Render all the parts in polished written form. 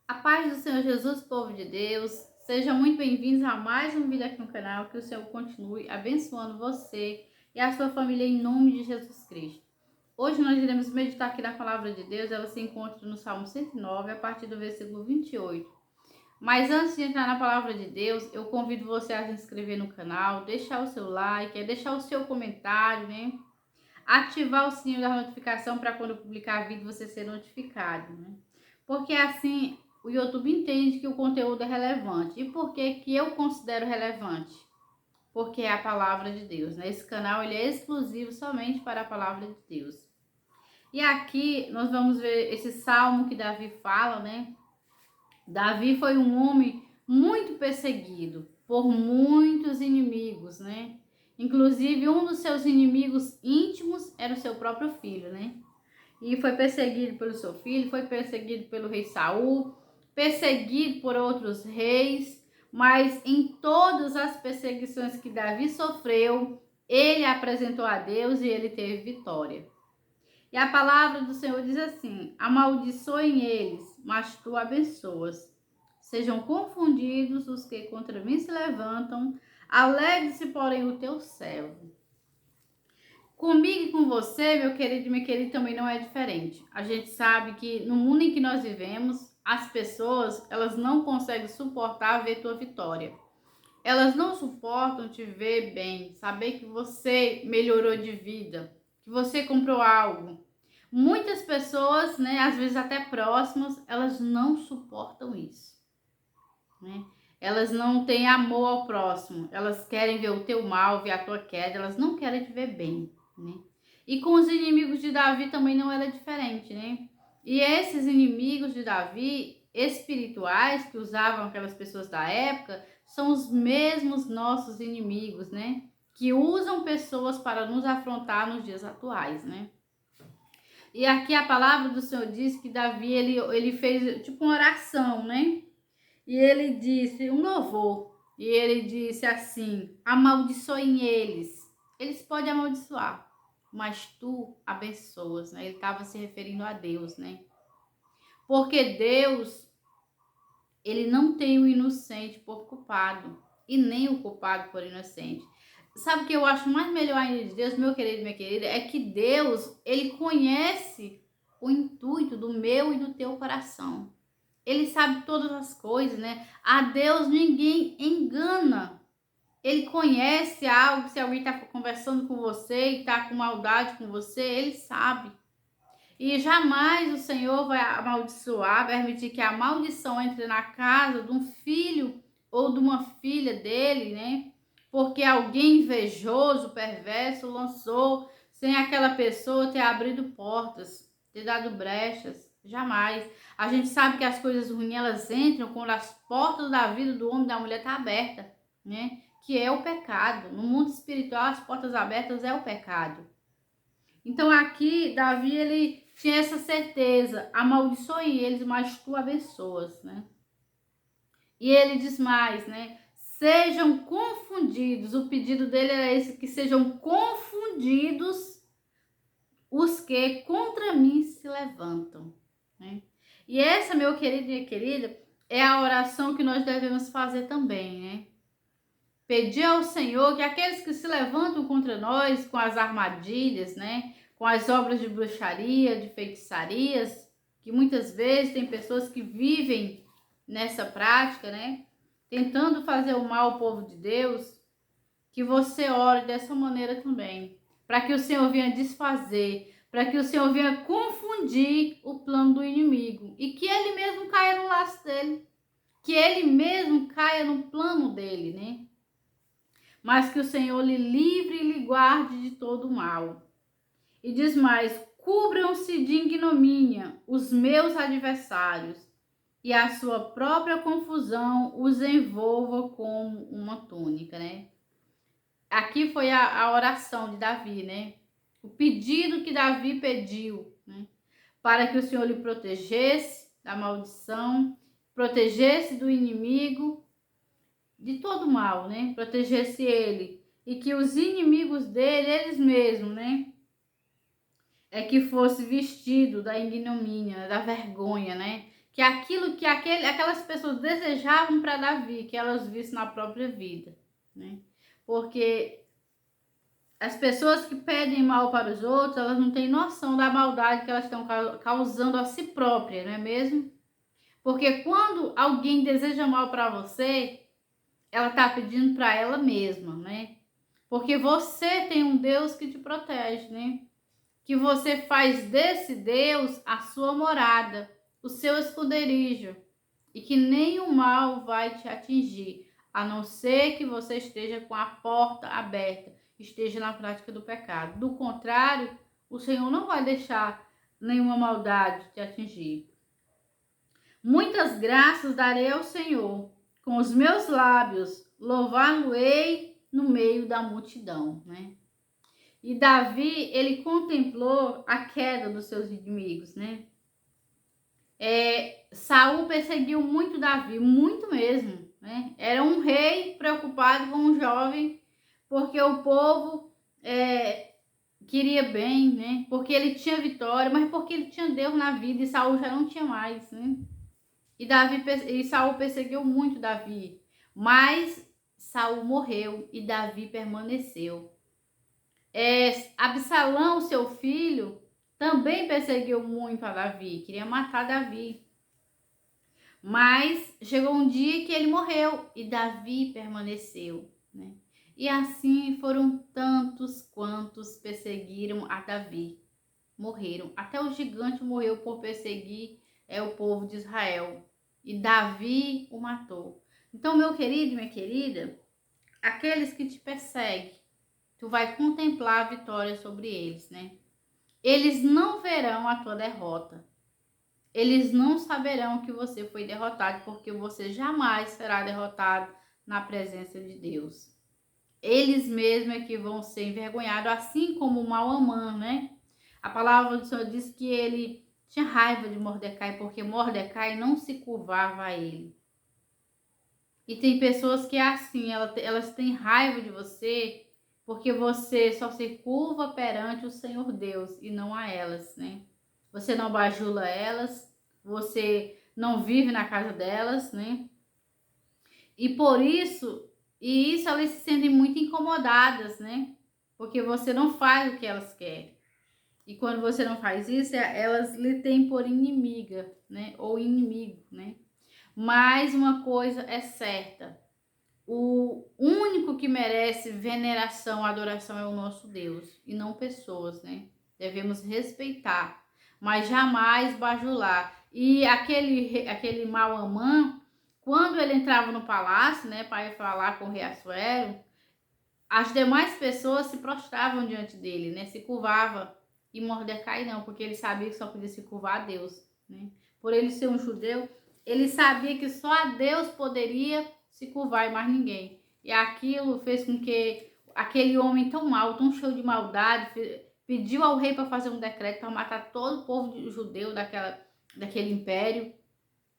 A paz do Senhor Jesus, povo de Deus, sejam muito bem-vindos a mais um vídeo aqui no canal, que o Senhor continue abençoando você e a sua família em nome de Jesus Cristo. Hoje nós iremos meditar aqui na palavra de Deus, ela se encontra no Salmo 109, a partir do versículo 28. Mas antes de entrar na palavra de Deus, eu convido você a se inscrever no canal, deixar o seu like, deixar o seu comentário, né? Ativar o sininho da notificação para quando eu publicar vídeo você ser notificado, né? Porque assim o YouTube entende que o conteúdo é relevante. E por que que eu considero relevante? Porque é a palavra de Deus, né? Esse canal ele é exclusivo somente para a palavra de Deus. E aqui nós vamos ver esse salmo que Davi fala, né? Davi foi um homem muito perseguido por muitos inimigos, né? Inclusive um dos seus inimigos íntimos era o seu próprio filho, né? E foi perseguido pelo seu filho, foi perseguido pelo rei Saul, perseguido por outros reis, mas em todas as perseguições que Davi sofreu, ele apresentou a Deus e ele teve vitória. E a palavra do Senhor diz assim: amaldiçoem eles, mas tu abençoas. Sejam confundidos os que contra mim se levantam, alegre-se, porém, o teu servo. Comigo e com você, meu querido e minha querida, também não é diferente. A gente sabe que no mundo em que nós vivemos, as pessoas, elas não conseguem suportar ver tua vitória. Elas não suportam te ver bem, saber que você melhorou de vida, que você comprou algo. Muitas pessoas, né, às vezes até próximas, elas não suportam isso, né? Elas não têm amor ao próximo, elas querem ver o teu mal, ver a tua queda, elas não querem te ver bem, né? E com os inimigos de Davi também não era diferente, né? E esses inimigos de Davi, espirituais, que usavam aquelas pessoas da época, são os mesmos nossos inimigos, né? Que usam pessoas para nos afrontar nos dias atuais, né? E aqui a palavra do Senhor diz que Davi, ele fez tipo uma oração, né? E ele disse um louvor. E ele disse assim: amaldiçoem eles. Eles podem amaldiçoar, mas tu abençoas, né? Ele estava se referindo a Deus, né? Porque Deus, ele não tem o inocente por culpado e nem o culpado por inocente. Sabe o que eu acho mais melhor ainda de Deus, meu querido e minha querida? É que Deus, ele conhece o intuito do meu e do teu coração. Ele sabe todas as coisas, né? A Deus ninguém engana. Ele conhece algo, se alguém está conversando com você e está com maldade com você, ele sabe. E jamais o Senhor vai amaldiçoar, vai permitir que a maldição entre na casa de um filho ou de uma filha dele, né? Porque alguém invejoso, perverso, lançou sem aquela pessoa ter abrido portas, ter dado brechas. Jamais. A gente sabe que as coisas ruins elas entram quando as portas da vida do homem e da mulher estão abertas, né? Que é o pecado. No mundo espiritual, as portas abertas é o pecado. Então aqui Davi ele tinha essa certeza: amaldiçoe eles, mas tu abençoas, né? E ele diz mais, né? Sejam confundidos. O pedido dele era esse: que sejam confundidos os que contra mim se levantam, né? E essa, meu querido e minha querida, é a oração que nós devemos fazer também, né? Pedir ao Senhor que aqueles que se levantam contra nós com as armadilhas, né? Com as obras de bruxaria, de feitiçarias, que muitas vezes tem pessoas que vivem nessa prática, né? Tentando fazer o mal ao povo de Deus, que você ore dessa maneira também, para que o Senhor venha desfazer, para que o Senhor venha confundir o plano do inimigo e que ele mesmo caia no laço dele, que ele mesmo caia no plano dele, né? Mas que o Senhor lhe livre e lhe guarde de todo o mal. E diz mais: cubram-se de ignomínia os meus adversários, e a sua própria confusão os envolva como uma túnica, né? Aqui foi a oração de Davi, né? O pedido que Davi pediu, né? Para que o Senhor lhe protegesse da maldição, protegesse do inimigo, de todo mal, né? Protegesse ele. E que os inimigos dele, eles mesmos, né? É que fosse vestido da ignomínia, da vergonha, né? que aquilo que aquelas pessoas desejavam para Davi, que elas vissem na própria vida, né? Porque as pessoas que pedem mal para os outros, elas não têm noção da maldade que elas estão causando a si própria, não é mesmo? Porque quando alguém deseja mal para você, ela está pedindo para ela mesma, né? Porque você tem um Deus que te protege, né? Que você faz desse Deus a sua morada, o seu esconderijo, e que nenhum mal vai te atingir, a não ser que você esteja com a porta aberta, esteja na prática do pecado. Do contrário, o Senhor não vai deixar nenhuma maldade te atingir. Muitas graças darei ao Senhor, com os meus lábios louvar-lo-ei no meio da multidão, né? E Davi, ele contemplou a queda dos seus inimigos, né? Saul perseguiu muito Davi, muito mesmo, né? Era um rei preocupado com um jovem, porque o povo queria bem, né? Porque ele tinha vitória, mas porque ele tinha Deus na vida e Saul já não tinha mais, né? E Saul perseguiu muito Davi, mas Saul morreu e Davi permaneceu. Absalão, seu filho, também perseguiu muito a Davi, queria matar Davi. Mas chegou um dia que ele morreu e Davi permaneceu, né? E assim foram tantos quantos perseguiram a Davi. Morreram. Até o gigante morreu por perseguir o povo de Israel. E Davi o matou. Então, meu querido e minha querida, aqueles que te perseguem, tu vai contemplar a vitória sobre eles, né? Eles não verão a tua derrota. Eles não saberão que você foi derrotado, porque você jamais será derrotado na presença de Deus. Eles mesmos é que vão ser envergonhados, assim como o Naamã, né? A palavra do Senhor diz que ele tinha raiva de Mordecai, porque Mordecai não se curvava a ele. E tem pessoas que é assim, elas têm raiva de você, porque você só se curva perante o Senhor Deus e não a elas, né? Você não bajula elas, você não vive na casa delas, né? E por isso, elas se sentem muito incomodadas, né? Porque você não faz o que elas querem. E quando você não faz isso, elas lhe têm por inimiga, né? Ou inimigo, né? Mas uma coisa é certa. O único que merece veneração, adoração é o nosso Deus e não pessoas, né? Devemos respeitar, mas jamais bajular. E aquele Naamã, quando ele entrava no palácio, né, para ir falar com o rei Assuero, as demais pessoas se prostravam diante dele, né? Se curvava. E Mordecai não, porque ele sabia que só podia se curvar a Deus, né? Por ele ser um judeu, ele sabia que só a Deus poderia se curvar e mais ninguém. E aquilo fez com que aquele homem tão mau, tão cheio de maldade, pediu ao rei para fazer um decreto para matar todo o povo judeu daquele império.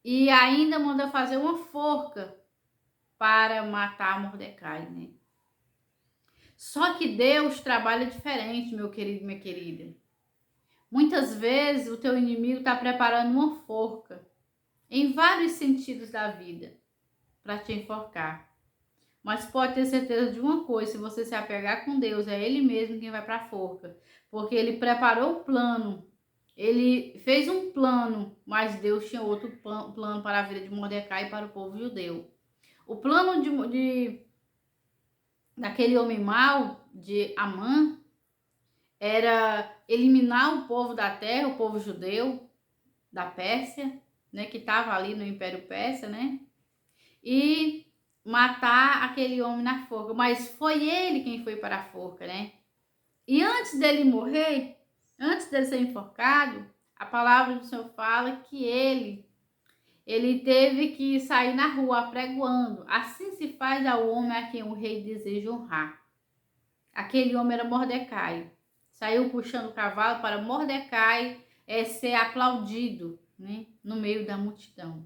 E ainda manda fazer uma forca para matar Mordecai, né? Só que Deus trabalha diferente, meu querido e minha querida. Muitas vezes o teu inimigo está preparando uma forca em vários sentidos da vida para te enforcar. Mas pode ter certeza de uma coisa, se você se apegar com Deus, é Ele mesmo quem vai para a forca. Porque Ele preparou o plano, Ele fez um plano, mas Deus tinha outro plano para a vida de Mordecai e para o povo judeu. O plano daquele homem mau, de Amã, era eliminar o povo da terra, o povo judeu da Pérsia, né, que estava ali no Império Persa, né, e matar aquele homem na forca. Mas foi ele quem foi para a forca, né? E antes dele morrer, antes dele ser enforcado, a palavra do Senhor fala que ele teve que sair na rua apregoando. Assim se faz ao homem a quem o rei deseja honrar. Aquele homem era Mordecai. Saiu puxando o cavalo para Mordecai ser aplaudido, né, no meio da multidão.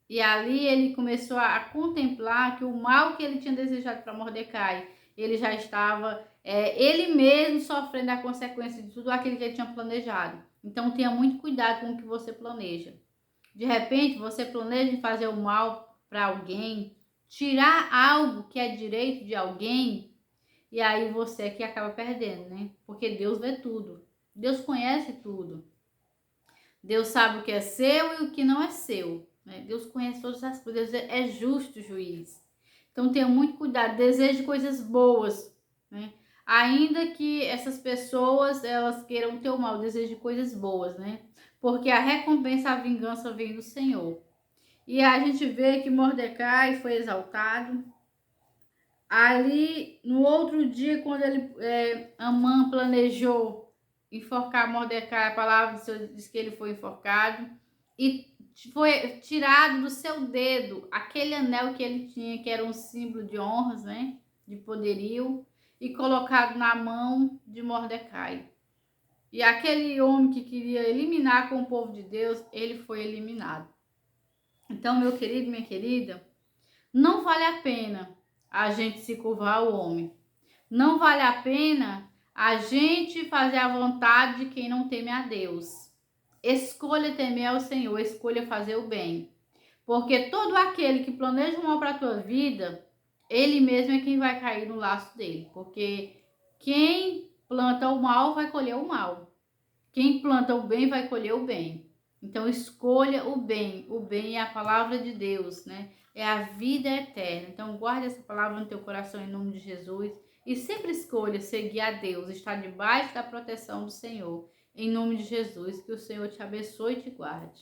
E ali ele começou a contemplar que o mal que ele tinha desejado para Mordecai, ele já estava, ele mesmo sofrendo a consequência de tudo aquilo que ele tinha planejado. Então tenha muito cuidado com o que você planeja. De repente, você planeja fazer o mal para alguém, tirar algo que é direito de alguém, e aí você que acaba perdendo, né? Porque Deus vê tudo. Deus conhece tudo. Deus sabe o que é seu e o que não é seu, né? Deus conhece todas as coisas. Deus é justo juiz. Então tenha muito cuidado. Deseje coisas boas, né? Ainda que essas pessoas elas queiram ter o mal, deseje coisas boas, né? Porque a recompensa, a vingança vem do Senhor. E a gente vê que Mordecai foi exaltado. Ali, no outro dia, quando Amã planejou enforcar Mordecai, a palavra diz que ele foi enforcado. E foi tirado do seu dedo aquele anel que ele tinha, que era um símbolo de honras, né? De poderio. E colocado na mão de Mordecai. E aquele homem que queria eliminar com o povo de Deus, ele foi eliminado. Então, meu querido, minha querida, não vale a pena a gente se curvar ao homem. Não vale a pena a gente fazer a vontade de quem não teme a Deus. Escolha temer ao Senhor, escolha fazer o bem. Porque todo aquele que planeja o mal para a tua vida, ele mesmo é quem vai cair no laço dele. Porque quem planta o mal vai colher o mal. Quem planta o bem vai colher o bem. Então escolha o bem. O bem é a palavra de Deus, né? É a vida eterna. Então guarde essa palavra no teu coração em nome de Jesus. E sempre escolha seguir a Deus, estar debaixo da proteção do Senhor. Em nome de Jesus, que o Senhor te abençoe e te guarde.